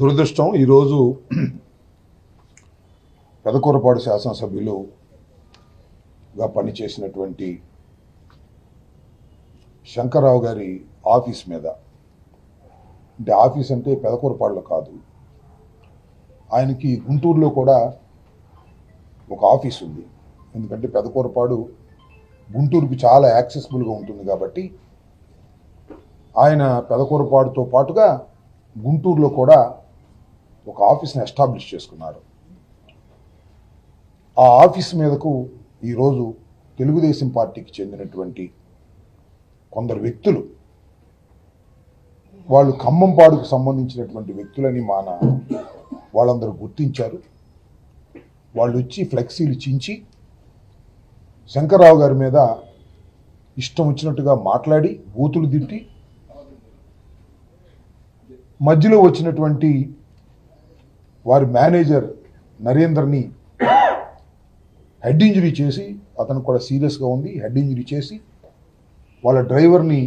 దురదృష్టం ఈరోజు పెదకూరపాడు శాసనసభ్యులుగా పనిచేసినటువంటి శంకర్రావు గారి ఆఫీస్ మీద, అంటే ఆఫీస్ అంటే పెదకూరపాడులో కాదు, ఆయనకి గుంటూరులో కూడా ఒక ఆఫీస్ ఉంది. ఎందుకంటే పెదకూరపాడు గుంటూరుకి చాలా యాక్సెసిబుల్గా ఉంటుంది కాబట్టి ఆయన పెదకూరపాడుతో పాటుగా గుంటూరులో కూడా ఒక ఆఫీస్ని ఎస్టాబ్లిష్ చేసుకున్నారు. ఆ ఆఫీస్ మీదకు ఈరోజు తెలుగుదేశం పార్టీకి చెందినటువంటి కొందరు వ్యక్తులు, వాళ్ళు ఖమ్మంపాడుకు సంబంధించినటువంటి వ్యక్తులని వాళ్ళందరూ గుర్తించారు. వాళ్ళు వచ్చి ఫ్లెక్సీలు చించి శంకర్రావు గారి మీద ఇష్టం వచ్చినట్టుగా మాట్లాడి బూతులు తిట్టి, మధ్యలో వచ్చినటువంటి వారి మేనేజర్ నరేందర్ని హెడ్ ఇంజరీ చేసి, అతను కూడా సీరియస్గా ఉంది, హెడ్ ఇంజరీ చేసి వాళ్ళ డ్రైవర్ని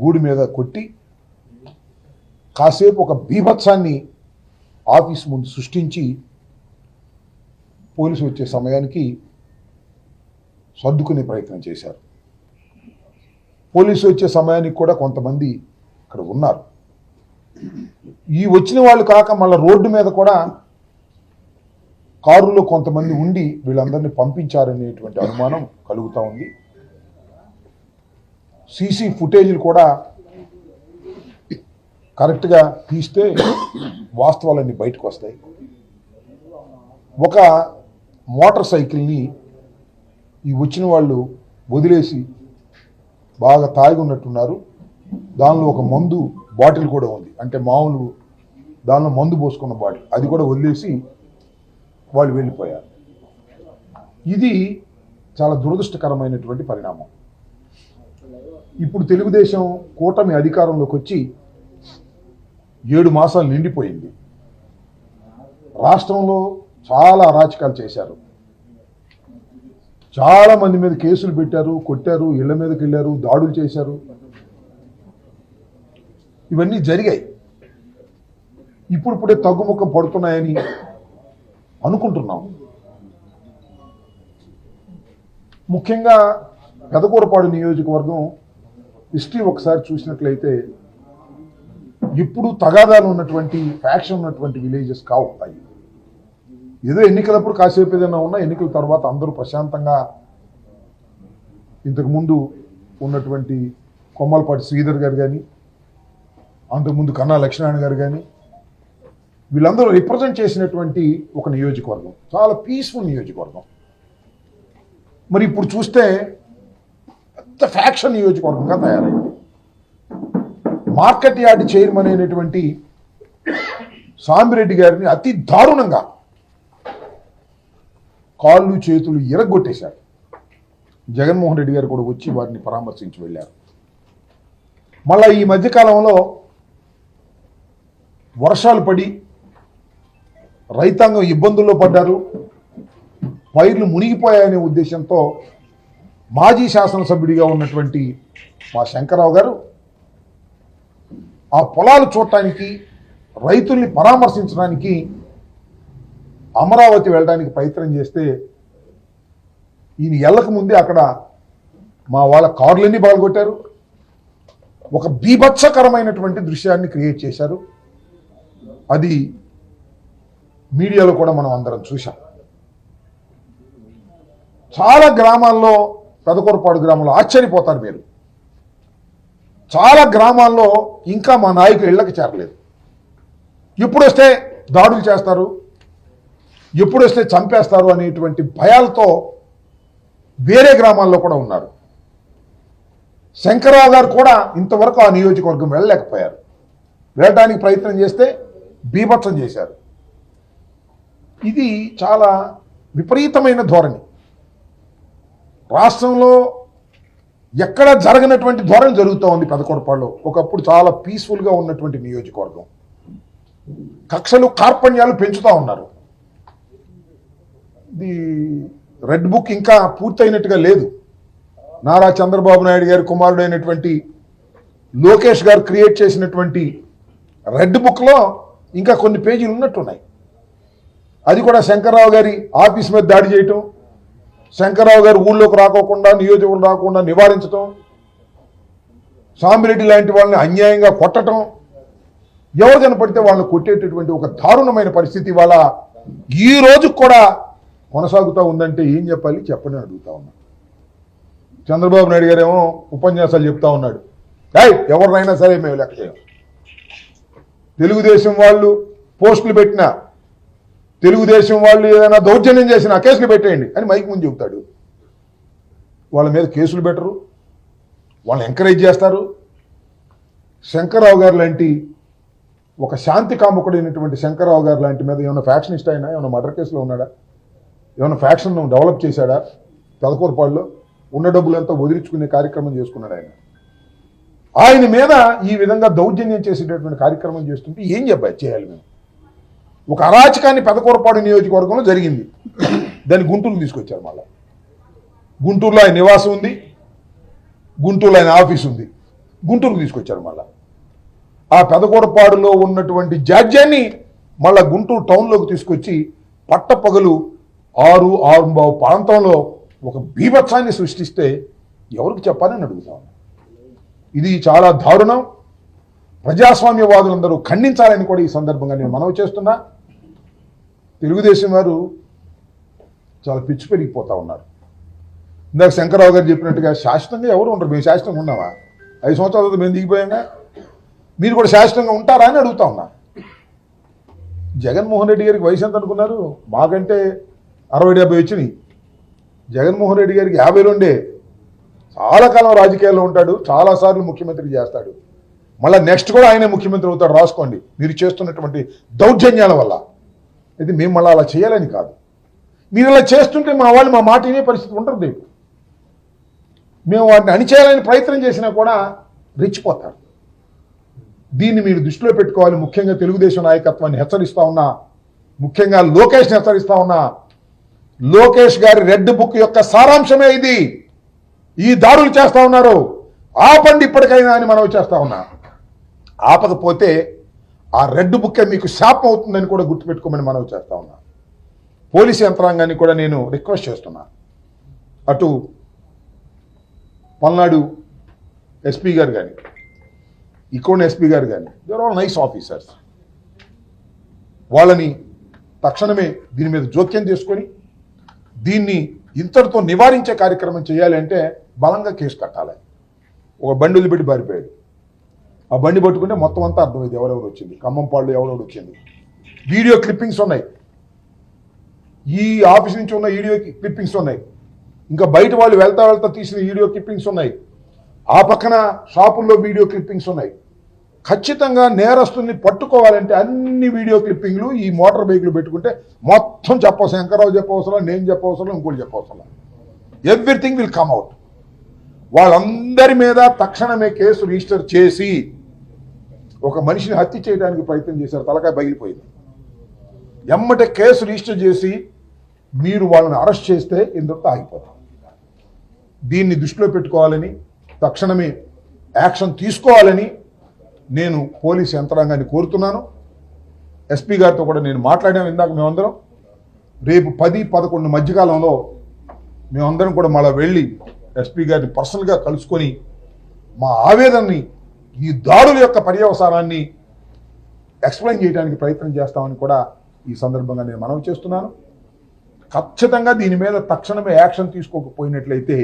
గూడి మీద కొట్టి కాసేపు ఒక బీభత్సాన్ని ఆఫీస్ ముందు సృష్టించి పోలీసు వచ్చే సమయానికి సర్దుకునే ప్రయత్నం చేశారు. పోలీసు వచ్చే సమయానికి కూడా కొంతమంది ఇక్కడ ఉన్నారు. ఈ వచ్చిన వాళ్ళు కాక మళ్ళీ రోడ్డు మీద కూడా కారులో కొంతమంది ఉండి వీళ్ళందరినీ పంపించారనేటువంటి అనుమానం కలుగుతూ ఉంది. సీసీ ఫుటేజీలు కూడా కరెక్ట్గా తీస్తే వాస్తవాలన్నీ బయటకు వస్తాయి. ఒక మోటార్ సైకిల్ని ఈ వచ్చిన వాళ్ళు వదిలేసి బాగా తాగి ఉన్నట్టున్నారు. దానిలో ఒక మందు బాటిల్ కూడా ఉంది, అంటే మామూలు దానిలో మందు పోసుకున్న బాటిల్, అది కూడా వదిలేసి వాళ్ళు వెళ్ళిపోయారు. ఇది చాలా దురదృష్టకరమైనటువంటి పరిణామం. ఇప్పుడు తెలుగుదేశం కూటమి అధికారంలోకి వచ్చి 7 మాసాలు నిండిపోయింది. రాష్ట్రంలో చాలా అరాచకాలు చేశారు. చాలా మంది మీద కేసులు పెట్టారు, కొట్టారు, ఇళ్ల మీదకి వెళ్ళారు, దాడులు చేశారు. ఇవన్నీ జరిగాయి. ఇప్పుడిప్పుడే తగ్గుముఖం పడుతున్నాయని అనుకుంటున్నాం. ముఖ్యంగా పెదకూరపాడు నియోజకవర్గం హిస్టరీ ఒకసారి చూసినట్లయితే ఇప్పుడు తగాదాలు ఉన్నటువంటి, ఫ్యాక్షన్ ఉన్నటువంటి విలేజెస్ కావు. అవి ఏదో ఎన్నికలప్పుడు కాసేపు ఏదైనా ఉన్నా, ఎన్నికల తర్వాత అందరూ ప్రశాంతంగా, ఇంతకుముందు ఉన్నటువంటి కొమ్మలపాటి శ్రీధర్ గారు కానీ, అంతకుముందు కన్నా లక్ష్మీనారాయణ గారు కానీ, వీళ్ళందరూ రిప్రజెంట్ చేసినటువంటి ఒక నియోజకవర్గం, చాలా పీస్ఫుల్ నియోజకవర్గం. మరి ఇప్పుడు చూస్తే పెద్ద ఫ్యాక్షన్ నియోజకవర్గంగా తయారైంది. మార్కెట్ యార్డ్ చైర్మన్ అయినటువంటి సాంబిరెడ్డి గారిని అతి దారుణంగా కాళ్ళు చేతులు ఎరగొట్టేశారు. జగన్మోహన్ రెడ్డి గారు కూడా వచ్చి వారిని పరామర్శించి వెళ్ళారు. మళ్ళా ఈ మధ్యకాలంలో వర్షాలు పడి రైతాంగం ఇబ్బందుల్లో పడ్డారు, పైర్లు మునిగిపోయాయనే ఉద్దేశంతో మాజీ శాసనసభ్యుడిగా ఉన్నటువంటి మా శంకర్రావు గారు ఆ పొలాలు చూడటానికి, రైతుల్ని పరామర్శించడానికి అమరావతి వెళ్ళడానికి ప్రయత్నం చేస్తే ఈయన ఎల్లక ముందే అక్కడ మా వాళ్ళ కార్లన్నీ బాగుకొట్టారు. ఒక బీభత్సకరమైనటువంటి దృశ్యాన్ని క్రియేట్ చేశారు. అది మీడియాలో కూడా మనం అందరం చూసాం. చాలా గ్రామాల్లో, పెదకూరపాడు గ్రామంలో ఆశ్చర్యపోతారు మీరు, చాలా గ్రామాల్లో ఇంకా మా నాయకులు ఇళ్ళకి చేరలేదు. ఎప్పుడొస్తే దాడులు చేస్తారు, ఎప్పుడొస్తే చంపేస్తారు అనేటువంటి భయాలతో వేరే గ్రామాల్లో కూడా ఉన్నారు. శంకర్రావు గారు కూడా ఇంతవరకు ఆ నియోజకవర్గం వెళ్ళలేకపోయారు. వెళ్ళడానికి ప్రయత్నం చేస్తే బీభత్సం చేశారు. ఇది చాలా విపరీతమైన ధోరణి. రాష్ట్రంలో ఎక్కడ జరగనటువంటి ధోరణి జరుగుతూ ఉంది పెదకూరపాడులో. ఒకప్పుడు చాలా పీస్ఫుల్గా ఉన్నటువంటి నియోజకవర్గం, కక్షలు కార్పణ్యాలు పెంచుతూ ఉన్నారు. ఇది రెడ్ బుక్ ఇంకా పూర్తయినట్టుగా లేదు. నారా చంద్రబాబు నాయుడు గారి కుమారుడైనటువంటి లోకేష్ గారు క్రియేట్ చేసినటువంటి రెడ్ బుక్లో ఇంకా కొన్ని పేజీలు ఉన్నట్టున్నాయి. అది కూడా శంకర్రావు గారి ఆఫీస్ మీద దాడి చేయటం, శంకర్రావు గారు ఊళ్ళోకి రాకోకుండా నియోజకవర్గం రాకుండా నివారించటం, సాంబిరెడ్డి లాంటి వాళ్ళని అన్యాయంగా కొట్టడం, ఎవరు కనపడితే వాళ్ళని కొట్టేటటువంటి ఒక దారుణమైన పరిస్థితి ఇవాళ ఈ రోజు కూడా కొనసాగుతూ ఉందంటే ఏం చెప్పాలి చెప్పని అడుగుతా ఉన్నా. చంద్రబాబు నాయుడు గారేమో ఉపన్యాసాలు చెప్తా ఉన్నాడు, ఎవరినైనా సరే మేము లెక్క చేయం, తెలుగుదేశం వాళ్ళు పోస్టులు పెట్టినా, తెలుగుదేశం వాళ్ళు ఏదైనా దౌర్జన్యం చేసినా కేసులు పెట్టేయండి అని మైక్ ముందు చెబుతాడు. వాళ్ళ మీద కేసులు పెట్టరు, వాళ్ళని ఎంకరేజ్ చేస్తారు. శంకర్రావు గారు లాంటి ఒక శాంతి కాముకుడైనటువంటి శంకర్రావు గారు లాంటి మీద ఏమైనా ఫ్యాక్షనిస్ట్ అయినా, ఏమైనా మర్డర్ కేసులో ఉన్నాడా, ఏమైనా ఫ్యాక్షన్ డెవలప్ చేశాడా, పెదకూరపాడులో ఉన్న డబ్బులంతా వదిలించుకునే కార్యక్రమం చేసుకున్నాడు ఆయన మీద ఈ విధంగా దౌర్జన్యం చేసేటటువంటి కార్యక్రమం చేస్తుంటే ఏం చేయాలి మేము? ఒక అరాచకాన్ని పెదకూరపాడు నియోజకవర్గంలో జరిగింది, దాన్ని గుంటూరు తీసుకొచ్చారు. మళ్ళీ గుంటూరులో ఆయన నివాసం ఉంది, గుంటూరులో ఆయన ఆఫీస్ ఉంది, గుంటూరుకు తీసుకొచ్చారు. మళ్ళీ ఆ పెదకూరపాడులో ఉన్నటువంటి జాడ్యాన్ని మళ్ళా గుంటూరు టౌన్లోకి తీసుకొచ్చి పట్టపగలు 6-6:15 ప్రాంతంలో ఒక బీభత్సాన్ని సృష్టిస్తే ఎవరికి చెప్పాలని అడుగుతాను. ఇది చాలా దారుణం. ప్రజాస్వామ్యవాదులందరూ ఖండించాలని కూడా ఈ సందర్భంగా నేను మనవి చేస్తున్నా. తెలుగుదేశం వారు చాలా పిచ్చి పెరిగిపోతూ ఉన్నారు. ఇందాక శంకర్రావు గారు చెప్పినట్టుగా శాశ్వతంగా ఎవరు ఉండరు. మేము శాశ్వతంగా ఉన్నామా? 5 సంవత్సరాల తర్వాత మేము దిగిపోయాగా, మీరు కూడా శాశ్వతంగా ఉంటారా అని అడుగుతా ఉన్నా. జగన్మోహన్ రెడ్డి గారికి వయసు ఎంత అనుకున్నారు? మాకంటే 60-70 వచ్చినాయి. జగన్మోహన్ రెడ్డి గారికి 52. చాలా కాలం రాజకీయాల్లో ఉంటాడు, చాలాసార్లు ముఖ్యమంత్రి చేస్తాడు. మళ్ళీ నెక్స్ట్ కూడా ఆయనే ముఖ్యమంత్రి అవుతాడు. రాసుకోండి, మీరు చేస్తున్నటువంటి దౌర్జన్యాల వల్ల. అయితే మేము మళ్ళీ అలా చేయాలని కాదు, మీరు అలా చేస్తుంటే మా వాళ్ళు మా మాట వినే పరిస్థితి ఉంటుంది. మేము వాటిని అణిచేయాలని ప్రయత్నం చేసినా కూడా రెచ్చిపోతారు. దీన్ని మీరు దృష్టిలో పెట్టుకోవాలి. ముఖ్యంగా తెలుగుదేశం నాయకత్వాన్ని హెచ్చరిస్తా ఉన్నా, ముఖ్యంగా లోకేష్ని హెచ్చరిస్తా ఉన్నా. లోకేష్ గారి రెడ్ బుక్ యొక్క సారాంశమే ఇది. ఈ దాడులు చేస్తా ఉన్నారు, ఆపండి ఇప్పటికైనా అని మనవి చేస్తా ఉన్నా. ఆపకపోతే ఆ రెడ్ బుక్కే మీకు శాపం అవుతుందని కూడా గుర్తుపెట్టుకోమని మనవి చేస్తా ఉన్నా. పోలీసు యంత్రాంగాన్ని కూడా నేను రిక్వెస్ట్ చేస్తున్నా. అటు పల్నాడు ఎస్పీ గారు కానీ, ఇక్కడ ఎస్పీ గారు కానీ, దేర్ ఆల్ నైస్ ఆఫీసర్స్. వాళ్ళని తక్షణమే దీని మీద జోక్యం చేసుకొని దీన్ని ఇంతటితో నివారించే కార్యక్రమం చేయాలి. అంటే బలంగా కేసు కట్టాలి. ఒక బండి వదిలిపెట్టి పారిపోయాడు, ఆ బండి పట్టుకుంటే మొత్తం అంతా అర్థమైంది ఎవరెవరు వచ్చింది, ఖమ్మంపాడులో ఎవరెవరు వచ్చింది. వీడియో క్లిప్పింగ్స్ ఉన్నాయి, ఈ ఆఫీస్ నుంచి ఉన్న వీడియో క్లిప్పింగ్స్ ఉన్నాయి, ఇంకా బయట వాళ్ళు వెళ్తా వెళ్తా తీసిన వీడియో క్లిప్పింగ్స్ ఉన్నాయి, ఆ పక్కన షాపుల్లో వీడియో క్లిప్పింగ్స్ ఉన్నాయి. ఖచ్చితంగా నేరస్తుల్ని పట్టుకోవాలంటే అన్ని వీడియో క్లిప్పింగ్లు ఈ మోటార్ బైక్లు పెట్టుకుంటే మొత్తం చెప్పవసరం. శంకర్రావు చెప్పవసరం, నేను చెప్పవసరం, ఇంకోటి చెప్పవసరం. Everything will come out. వాళ్ళందరి మీద తక్షణమే కేసు రిజిస్టర్ చేసి, ఒక మనిషిని హత్య చేయడానికి ప్రయత్నం చేశారు, తలకాయ పగిలిపోయింది. ఎమ్మటే కేసు రిజిస్టర్ చేసి మీరు వాళ్ళని అరెస్ట్ చేస్తే ఇందులో ఆగిపోతాం. దీన్ని దృష్టిలో పెట్టుకోవాలని, తక్షణమే యాక్షన్ తీసుకోవాలని నేను పోలీసు యంత్రాంగాన్ని కోరుతున్నాను. ఎస్పీ గారితో కూడా నేను మాట్లాడాము ఇందాక. మేమందరం రేపు 10-11 మధ్యకాలంలో మేమందరం కూడా మళ్ళీ వెళ్ళి ఎస్పీ గారిని పర్సనల్గా కలుసుకొని మా ఆవేదనని, ఈ దాడుల యొక్క పర్యవసానాన్ని ఎక్స్ప్లెయిన్ చేయడానికి ప్రయత్నం చేస్తామని కూడా ఈ సందర్భంగా నేను మనవి చేస్తున్నాను. ఖచ్చితంగా దీని మీద తక్షణమే యాక్షన్ తీసుకోకపోయినట్లయితే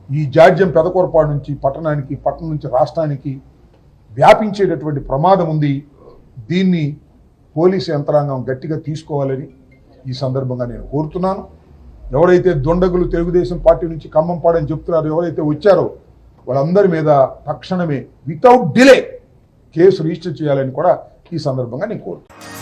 ఈ జాడ్యం పెదకూరపాడు నుంచి పట్టణానికి, పట్టణం నుంచి రాష్ట్రానికి వ్యాపించేటటువంటి ప్రమాదం ఉంది. దీన్ని పోలీసు యంత్రాంగం గట్టిగా తీసుకోవాలని ఈ సందర్భంగా నేను కోరుతున్నాను. ఎవరైతే దొండగులు తెలుగుదేశం పార్టీ నుంచి ఖమ్మంపాడని చెప్తున్నారో, ఎవరైతే వచ్చారో వాళ్ళందరి మీద తక్షణమే వితౌట్ డిలే కేసు రిజిస్టర్ చేయాలని కూడా ఈ సందర్భంగా నేను కోరుతున్నాను.